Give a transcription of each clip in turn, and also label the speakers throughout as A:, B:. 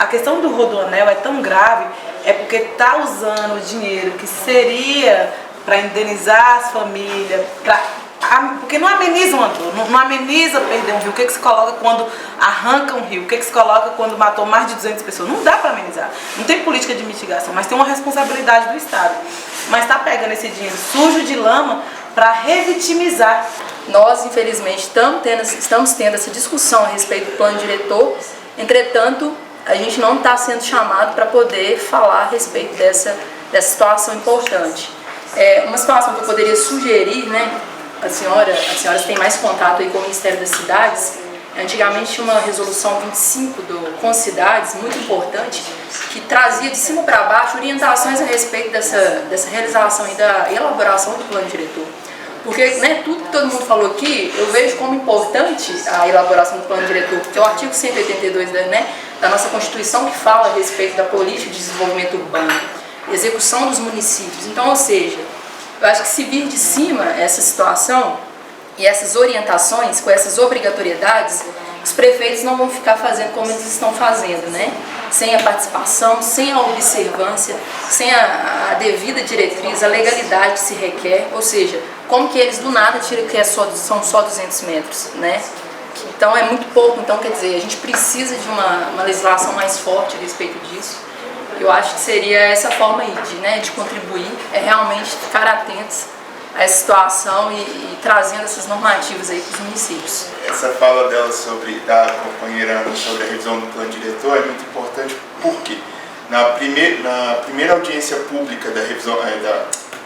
A: a questão do Rodoanel é tão grave, é porque está usando o dinheiro que seria para indenizar as famílias, porque não ameniza uma dor, não ameniza perder um rio. O que se coloca quando arranca um rio? O que se coloca quando matou mais de 200 pessoas? Não dá para amenizar. Não tem política de mitigação, mas tem uma responsabilidade do Estado. Mas está pegando esse dinheiro sujo de lama para revitimizar.
B: Nós, infelizmente, estamos tendo essa discussão a respeito do plano diretor, entretanto, a gente não está sendo chamado para poder falar a respeito dessa situação importante. Uma situação que eu poderia sugerir, né? As senhoras têm mais contato aí com o Ministério das Cidades. Antigamente tinha uma resolução 25 do Concidades, muito importante, que trazia de cima para baixo orientações a respeito dessa realização e da elaboração do plano diretor. Porque, né, tudo que todo mundo falou aqui, eu vejo como importante a elaboração do plano diretor, porque é o artigo 182 da nossa Constituição que fala a respeito da política de desenvolvimento urbano, execução dos municípios. Então, ou seja, eu acho que se vir de cima essa situação e essas orientações, com essas obrigatoriedades, os prefeitos não vão ficar fazendo como eles estão fazendo, né? Sem a participação, sem a observância, sem a devida diretriz, a legalidade que se requer, ou seja, como que eles do nada tiram que são só 200 metros, né? Então é muito pouco, então quer dizer, a gente precisa de uma legislação mais forte a respeito disso. Eu acho que seria essa forma aí de contribuir, é realmente ficar atentos a essa situação e trazendo essas normativas aí para os municípios.
C: Essa fala dela da companheira Ana sobre a revisão do plano diretor é muito importante porque na primeira audiência pública da revisão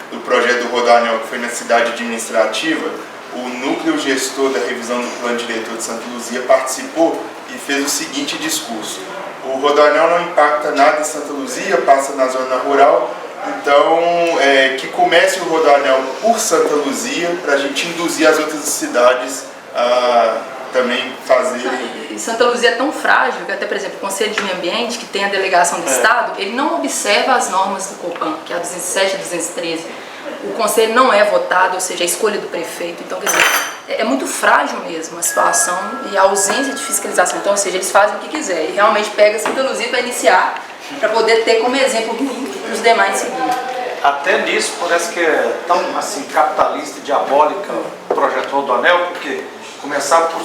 C: do projeto do Rodoanel, que foi na cidade administrativa, o núcleo gestor da revisão do plano diretor de Santa Luzia participou e fez o seguinte discurso: o Rodoanel não impacta nada em Santa Luzia, passa na zona rural, então que comece o Rodoanel por Santa Luzia para a gente induzir as outras cidades a também fazerem.
B: Santa Luzia é tão frágil que até, por exemplo, o Conselho de Meio Ambiente, que tem a delegação do Estado, ele não observa as normas do Copan, que é a 207 e a 213. O Conselho não é votado, ou seja, a escolha do prefeito. Então, quer dizer, é muito frágil mesmo a situação e a ausência de fiscalização. Então, ou seja, eles fazem o que quiser e realmente pega Santa Luzia para iniciar, para poder ter como exemplo ruim para os demais seguirem.
D: Até nisso parece que é tão assim, capitalista e diabólica o projeto Rodoanel, porque começar por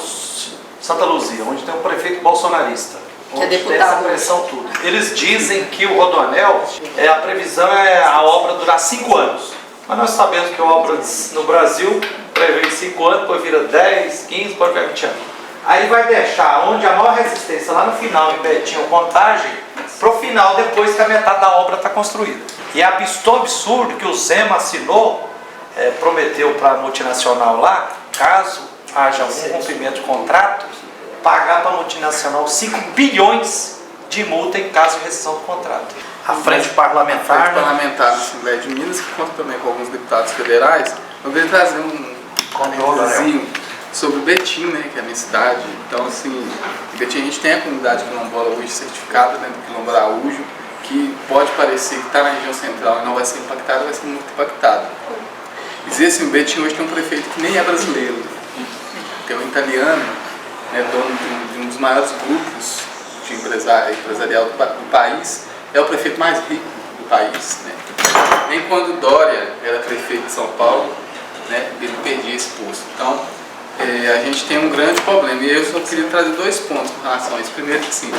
D: Santa Luzia, onde tem um prefeito bolsonarista,
B: que é deputado,
D: tem essa pressão tudo. Eles dizem que o Rodoanel, a previsão é a obra durar 5 anos. Mas nós sabemos que a obra no Brasil prevê 5 anos, depois vira 10, 15, depois vira 20 anos. Aí vai deixar onde a maior resistência, lá no final, em Betinho, Contagem, para o final, depois que a metade da obra está construída. E é absurdo que o Zema assinou, prometeu para a multinacional lá, caso haja algum rompimento de contrato, pagar para a multinacional 5 bilhões de multa em caso de rescisão do contrato. A frente parlamentar.
E: A frente parlamentar da Assembleia de Minas, que conta também com alguns deputados federais, eu veio trazer um comentário sobre o Betim, né, que é a minha cidade. Então, assim, em Betim a gente tem a comunidade quilombola hoje certificada, né, do Quilombo Araújo, que pode parecer que está na região central e não vai ser impactada, vai ser muito impactada. Dizer assim, o Betim hoje tem um prefeito que nem é brasileiro, tem um italiano, né, dono de um dos maiores grupos de empresarial do país, é o prefeito mais rico do país, né? Nem quando Dória era prefeito de São Paulo, né, ele perdia esse posto. Então, a gente tem um grande problema. E eu só queria trazer 2 pontos com relação a isso. Primeiro, que sim,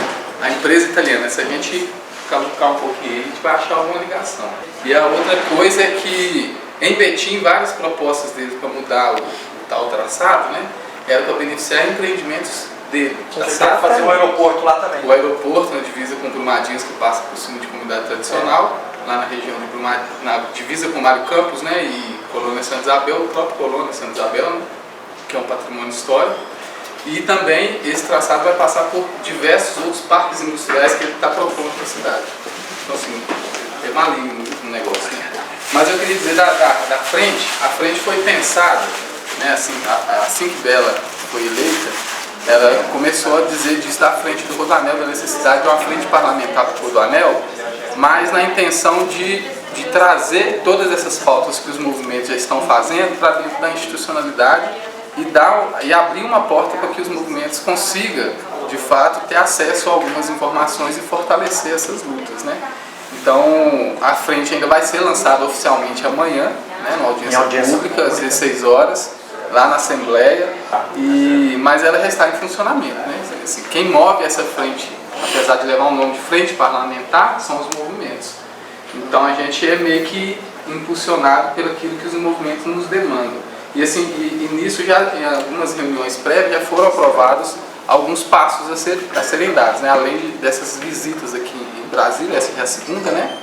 E: a empresa italiana, se a gente cavucar um pouquinho, a gente vai achar alguma ligação. E a outra coisa é que, em Betim, várias propostas deles para mudar o tal traçado, né, era para beneficiar empreendimentos dele.
D: Tá fazer um aeroporto lá também.
E: O aeroporto, na divisa com Brumadinhos, que passa por cima de comunidade tradicional, lá na região de Brumadinhos, na divisa com Mário Campos, né, e Colônia Santa Isabel, o próprio Colônia Santa Isabel, né, que é um patrimônio histórico. E também esse traçado vai passar por diversos outros parques industriais que ele está propondo para a cidade. Então, assim, é maligno o negócio, né? Mas eu queria dizer da frente, a frente foi pensada, né, assim que Bela foi eleita, ela começou a dizer disso da frente do Rodoanel, da necessidade de uma frente parlamentar para o Rodoanel, mas na intenção de trazer todas essas pautas que os movimentos já estão fazendo para dentro da institucionalidade e abrir uma porta para que os movimentos consigam de fato, ter acesso a algumas informações e fortalecer essas lutas, né? Então, a frente ainda vai ser lançada oficialmente amanhã, né, numa audiência pública, às 16 horas, lá na Assembleia, mas ela já está em funcionamento, né? Assim, quem move essa frente, apesar de levar o nome de frente parlamentar, são os movimentos. Então, a gente é meio que impulsionado pelo aquilo que os movimentos nos demandam. E, assim, nisso, já em algumas reuniões prévias, já foram aprovados alguns passos a serem dados, né? Além dessas visitas aqui em Brasília, essa já é a segunda, né?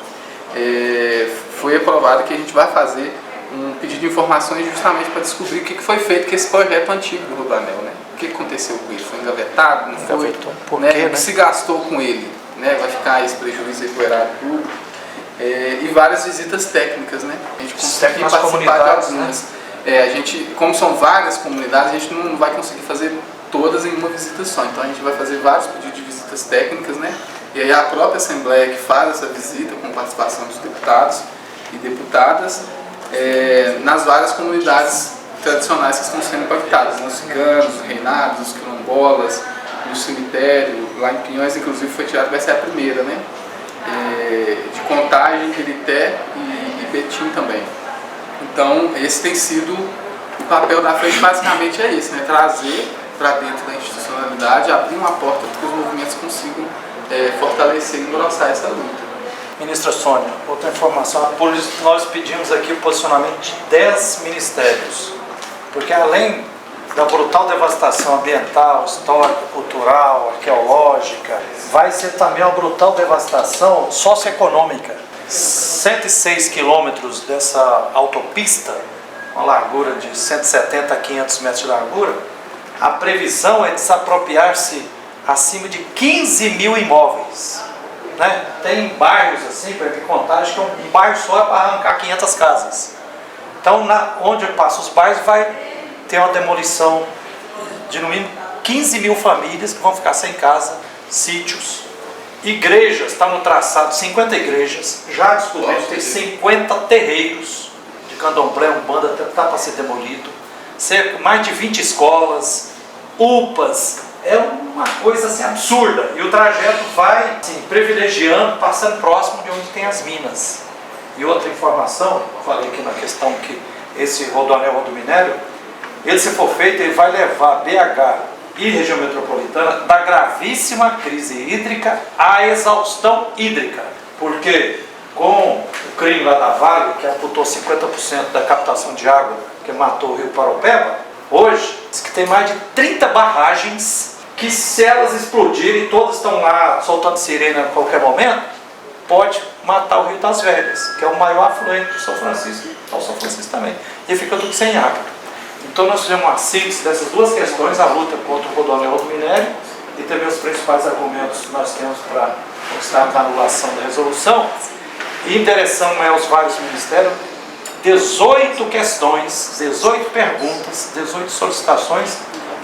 E: Foi aprovado que a gente vai fazer um pedido de informações justamente para descobrir o que foi feito com esse projeto antigo do Rodoanel, né? O que aconteceu com ele? Foi engavetado? Não foi?
D: Por
E: né?
D: quê, né?
E: O que se gastou com ele? Né? Vai ficar esse prejuízo aí para o erário público? E várias visitas técnicas, né? A gente consegue participar de algumas. Né? A gente, como são várias comunidades, a gente não vai conseguir fazer todas em uma visita só. Então a gente vai fazer vários pedidos de visitas técnicas, né? E aí a própria Assembleia que faz essa visita com participação dos deputados e deputadas nas várias comunidades tradicionais que estão sendo impactadas, nos ciganos, nos reinados, nos quilombolas, no cemitério, lá em Pinhões, inclusive foi tirado, vai ser a primeira, né? De Contagem, Birité e Betim também. Então esse tem sido o papel da frente, basicamente é esse, né? Trazer para dentro da institucionalidade, abrir uma porta para que os movimentos consigam fortalecer e engrossar essa luta.
D: Ministra Sônia, outra informação, nós pedimos aqui o posicionamento de 10 ministérios, porque além da brutal devastação ambiental, histórica, cultural, arqueológica, vai ser também uma brutal devastação socioeconômica. 106 quilômetros dessa autopista, uma largura de 170 a 500 metros de largura, a previsão é desapropriar-se acima de 15 mil imóveis. Né? Tem bairros assim, para me contar, acho que um bairro só é para arrancar 500 casas. Então, onde passam os bairros, vai ter uma demolição de no mínimo 15 mil famílias que vão ficar sem casa, sítios. Igrejas, está no traçado 50 igrejas, já descobriram, tem 50 terreiros de candomblé, umbanda, está para ser demolido. Mais de 20 escolas, UPAs, é uma coisa assim, absurda. E o trajeto vai assim, privilegiando, passando próximo de onde tem as minas. E outra informação, falei aqui na questão que esse rodoanel rodominério, ele se for feito, ele vai levar BH e região metropolitana da gravíssima crise hídrica à exaustão hídrica. Porque com o crime lá da Vale, que amputou 50% da captação de água, que matou o rio Paraupeba, hoje diz que tem mais de 30 barragens que, se elas explodirem, todas estão lá soltando sirene a qualquer momento, pode matar o Rio das Velhas, que é o maior afluente do São Francisco, ao São Francisco também, e fica tudo sem água. Então nós fizemos uma síntese dessas duas questões, a luta contra o rodoanel rodominério e também os principais argumentos que nós temos para constar a anulação da resolução, e endereçamos aos vários ministérios 18 questões, 18 perguntas, 18 solicitações,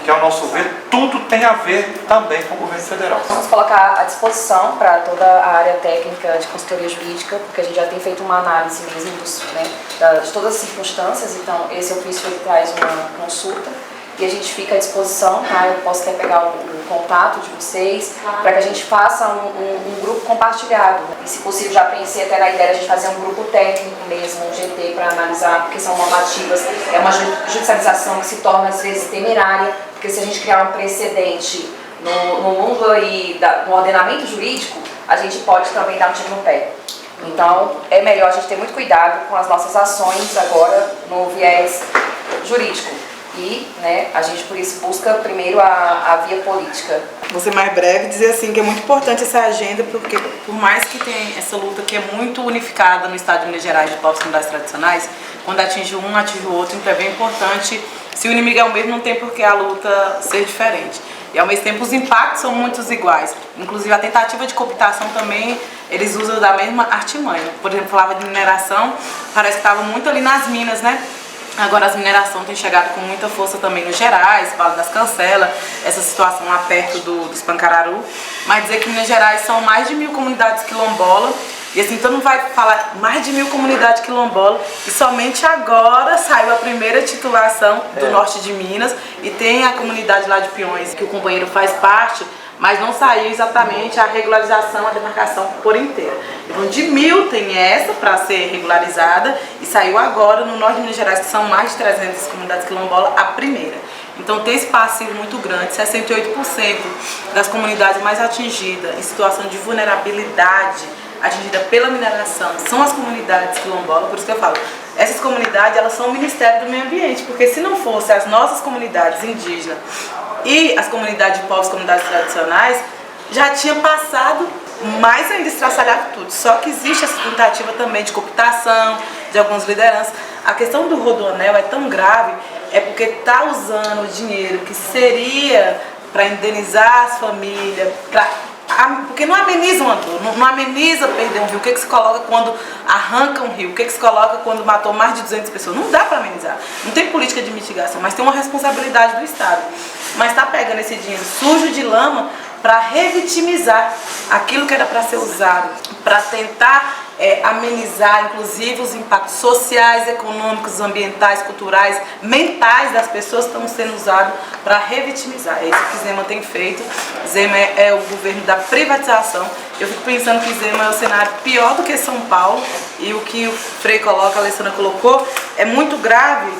D: que ao nosso ver, tudo tem a ver também com o governo federal.
F: Vamos colocar à disposição para toda a área técnica de consultoria jurídica, porque a gente já tem feito uma análise mesmo de todas as circunstâncias, então esse ofício ele traz uma consulta e a gente fica à disposição, tá? Eu posso até pegar o contato de vocês para que a gente faça um grupo compartilhado. E se possível, já pensei até na ideia de a gente fazer um grupo técnico mesmo, um GT, para analisar, porque são normativas, é uma judicialização que se torna às vezes temerária, porque se a gente criar um precedente no mundo aí, no ordenamento jurídico, a gente pode também dar um tiro no pé. Então, é melhor a gente ter muito cuidado com as nossas ações agora no viés jurídico. E a gente por isso busca primeiro a via política.
A: Vou ser mais breve e dizer assim que é muito importante essa agenda, porque por mais que tenha essa luta que é muito unificada no estado de Minas Gerais de povos comunidades tradicionais, quando atinge um, atinge o outro, então é bem importante. Se o inimigo é o mesmo, não tem por que a luta ser diferente. E ao mesmo tempo os impactos são muitos iguais. Inclusive a tentativa de cooptação também, eles usam da mesma artimanha. Por exemplo, falava de mineração, parece que estava muito ali nas minas, né? Agora as minerações têm chegado com muita força também no Gerais, Vale das Cancelas, essa situação lá perto dos Pancararu. Mas dizer que Minas Gerais são mais de 1000 comunidades quilombolas, e assim, todo mundo vai falar mais de 1000 comunidades quilombolas, e somente agora saiu a primeira titulação do norte de Minas, e tem a comunidade lá de Pinhões, que o companheiro faz parte, mas não saiu exatamente a regularização, a demarcação por inteiro. Então de 1000 tem essa para ser regularizada e saiu agora no norte de Minas Gerais, que são mais de 300 comunidades quilombolas, a primeira. Então tem esse passivo muito grande, 68% das comunidades mais atingidas em situação de vulnerabilidade, atingida pela mineração, são as comunidades quilombolas. Por isso que eu falo, essas comunidades elas são o Ministério do Meio Ambiente, porque se não fosse as nossas comunidades indígenas e as comunidades de povos, comunidades tradicionais, já tinha passado mais ainda estraçalhado tudo. Só que existe essa tentativa também de cooptação de algumas lideranças. A questão do Rodoanel é tão grave, é porque está usando o dinheiro que seria para indenizar as famílias, porque não ameniza uma dor, não ameniza perder um rio. O que se coloca quando arranca um rio? O que se coloca quando matou mais de 200 pessoas? Não dá para amenizar. Não tem política de mitigação, mas tem uma responsabilidade do Estado. Mas está pegando esse dinheiro sujo de lama para revitimizar aquilo que era para ser usado, para tentar amenizar, inclusive, os impactos sociais, econômicos, ambientais, culturais, mentais das pessoas que estão sendo usados para revitimizar. É isso que Zema tem feito. Zema é o governo da privatização. Eu fico pensando que Zema é o cenário pior do que São Paulo, e o que o Frei coloca, a Alessandra colocou, é muito grave,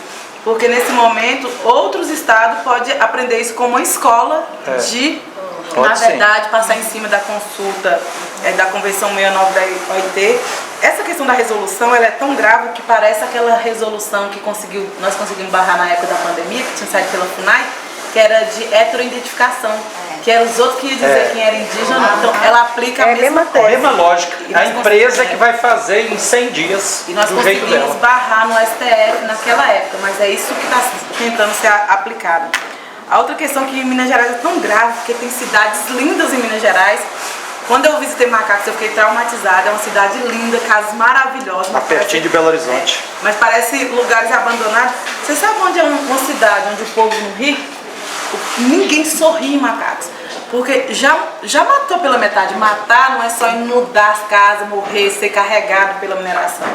A: porque nesse momento outros estados podem aprender isso como uma escola de, na verdade, passar em cima da consulta da Convenção 69 da OIT. Essa questão da resolução ela é tão grave que parece aquela resolução que nós conseguimos barrar na época da pandemia, que tinha saído pela FUNAI, que era de heteroidentificação, que eram os outros que iam dizer quem era indígena. Então ela aplica a mesma coisa.
D: A mesma lógica. A empresa que vai fazer em 100 dias
A: e nós
D: do jeito dela.
A: conseguimos barrar no STF naquela época, mas é isso que está tentando ser aplicado. A outra questão que em Minas Gerais é tão grave, porque tem cidades lindas em Minas Gerais. Quando eu visitei Macacos, eu fiquei traumatizada. É uma cidade linda, casas maravilhosas.
D: Pertinho de Belo Horizonte.
A: Mas parece lugares abandonados. Você sabe onde é uma cidade onde o povo não ri? Ninguém sorri em Macacos. Porque já matou pela metade. Matar não é só inundar as casas, morrer, ser carregado pela mineração.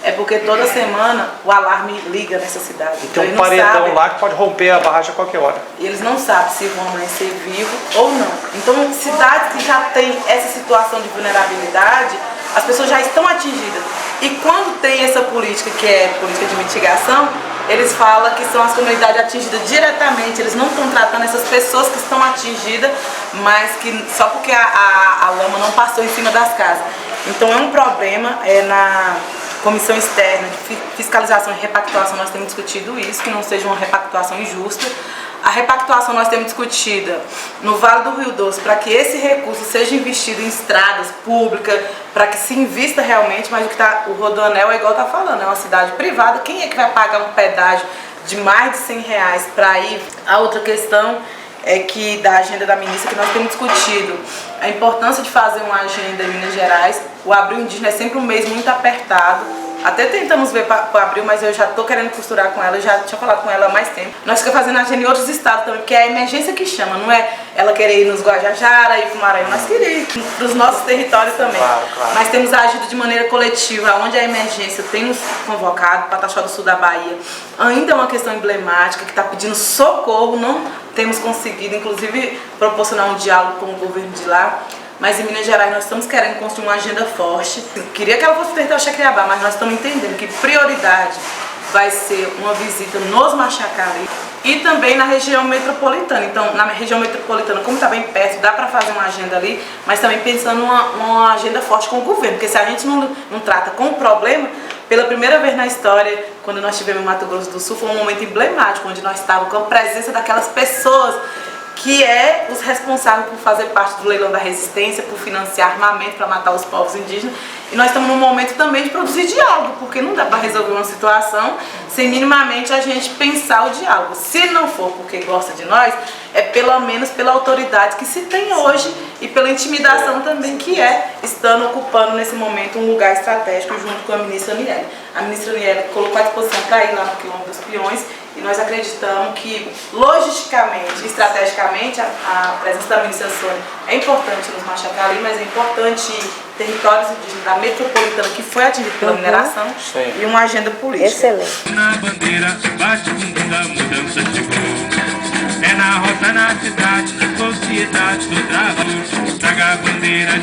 A: É porque toda semana o alarme liga nessa cidade.
D: E tem um paredão lá que pode romper a barragem a qualquer hora.
A: E eles não sabem se vão amanhecer vivo ou não. Então, cidades que já têm essa situação de vulnerabilidade, as pessoas já estão atingidas. E quando tem essa política, que é política de mitigação, eles falam que são as comunidades atingidas diretamente. Eles não estão tratando essas pessoas que estão atingidas, mas que só porque a lama não passou em cima das casas. Então, é um problema na Comissão Externa de Fiscalização e Repactuação. Nós temos discutido isso, que não seja uma repactuação injusta. A repactuação nós temos discutida no Vale do Rio Doce, para que esse recurso seja investido em estradas públicas, para que se invista realmente, mas o Rodoanel é igual está falando, é uma cidade privada. Quem é que vai pagar um pedágio de mais de R$100 para ir? A outra questão é que da agenda da ministra, que nós temos discutido a importância de fazer uma agenda em Minas Gerais. O Abril Indígena é sempre um mês muito apertado. Até tentamos ver para o Abril, mas eu já estou querendo costurar com ela, eu já tinha falado com ela há mais tempo. Nós ficamos fazendo agenda em outros estados também, porque é a emergência que chama, não é ela querer ir nos Guajajara, ir para o Maranhão, nós queremos ir para os nossos territórios também.
D: Claro.
A: Mas temos agido de maneira coletiva, onde a emergência tem nos convocado, Pataxó do Sul da Bahia. Ainda é uma questão emblemática, que está pedindo socorro, não temos conseguido, inclusive, proporcionar um diálogo com o governo de lá. Mas em Minas Gerais nós estamos querendo construir uma agenda forte. Eu queria que ela fosse tentar o Jacareabá, mas nós estamos entendendo que prioridade vai ser uma visita nos Machacali e também na região metropolitana. Então, na região metropolitana, como está bem perto, dá para fazer uma agenda ali, mas também pensando uma agenda forte com o governo, porque se a gente não trata com o problema, pela primeira vez na história, quando nós estivemos em Mato Grosso do Sul, foi um momento emblemático, onde nós estávamos com a presença daquelas pessoas que é os responsáveis por fazer parte do leilão da resistência, por financiar armamento para matar os povos indígenas. E nós estamos num momento também de produzir diálogo, porque não dá para resolver uma situação sem minimamente a gente pensar o diálogo. Se não for porque gosta de nós, é pelo menos pela autoridade que se tem hoje e pela intimidação também que é estando ocupando nesse momento um lugar estratégico junto com a ministra Aniele. A ministra Aniele colocou à disposição para ir lá no Quilombo dos Peões. E nós acreditamos que, logisticamente, estrategicamente, a presença da ministra Sônia é importante nos Machacali, mas é importante territórios indígenas da metropolitana, que foi atingido pela mineração, e uma agenda política.
F: Excelente.
G: Na bandeira, bate o mundo da mudança chegou. É na roça, na cidade, sociedade do trabalho, traga a bandeira